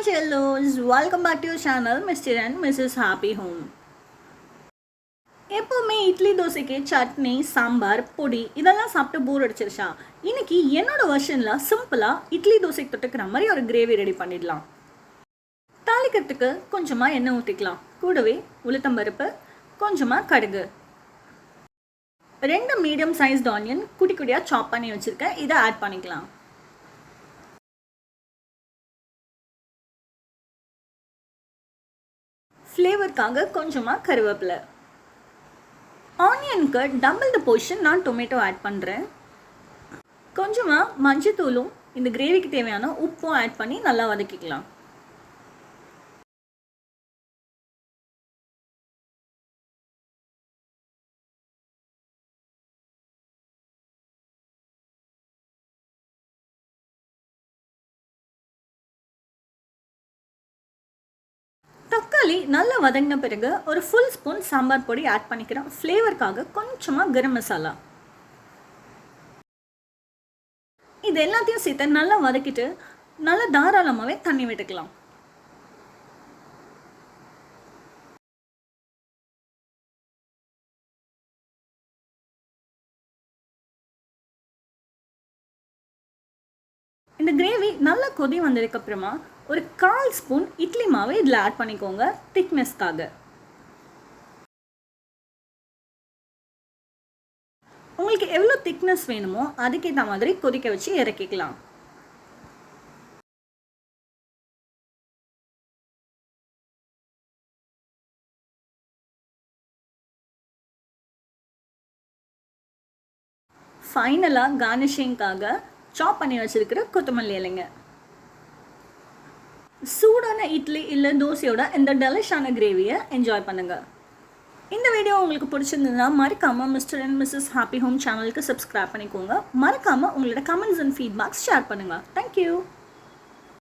Hi Jellos, welcome back to your channel Mr. and Mrs. Happy Home. எப்போவுமே இட்லி தோசைக்கு சட்னி சாம்பார் பொடி இதெல்லாம் சாப்பிட்டு போர் அடிச்சிருச்சா? இன்னைக்கு என்னோட வெர்ஷனில் சிம்பிளாக இட்லி தோசைக்கு தொட்டுக்கிற மாதிரி ஒரு கிரேவி ரெடி பண்ணிடலாம். தாளிக்கிறதுக்கு கொஞ்சமாக எண்ணெய் ஊற்றிக்கலாம். கூடவே உளுத்தம்பருப்பு, கொஞ்சமாக கடுகு, 2 மீடியம் சைஸ்ட் ஆனியன் குட்டி குட்டியாக சாப் பண்ணி வச்சுருக்கேன். இதை ஆட் பண்ணிக்கலாம். ஃப்ளேவருக்காக கொஞ்சமாக கருவேப்பிலை. ஆனியனுக்கு டபுள் த போர்ஷன் நான் டொமேட்டோ ஆட் பண்ணுறேன். கொஞ்சமாக மஞ்சத்தூளும் இந்த கிரேவிக்கு தேவையான உப்பும் ஆட் பண்ணி நல்லா வதக்கிக்கலாம். தக்காளி நல்லா வதங்கின பிறகு ஒரு ஃபுல் ஸ்பூன் சாம்பார் பொடி ஆட் பண்ணிக்கிறோம். ஃப்ளேவருக்காக கொஞ்சமாக கரம் மசாலா. இது எல்லாத்தையும் சேர்த்து நல்லா வதக்கிட்டு நல்லா தாராளமாகவே தண்ணி விட்டுக்கலாம். இந்த கிரேவி நல்லா கொதி வந்ததுக்கப்புறமா ஒரு 1/4 ஸ்பூன் இட்லி மாவு இதில் ஆட் பண்ணிக்கோங்க திக்னஸ்க்காக. உங்களுக்கு எவ்வளோ திக்னஸ் வேணுமோ அதுக்கேற்ற மாதிரி கொதிக்க வச்சு இறக்கிக்கலாம். ஃபைனலாக கார்னிஷிங்காக சாப் பண்ணி வச்சுருக்கிற கொத்தமல்லி இலைங்க. சூடான இட்லி இல்லை தோசையோட இந்த டெலிஷான கிரேவியை என்ஜாய் பண்ணுங்கள். இந்த வீடியோ உங்களுக்கு பிடிச்சிருந்ததுன்னா மறக்காமல் mister and missus happy home சேனலுக்கு சப்ஸ்கிரைப் பண்ணிக்கோங்க. மறக்காமல் உங்களோட கமெண்ட்ஸ் அண்ட் ஃபீட்பேக்ஸ் ஷேர் பண்ணுங்கள். தேங்க்யூ.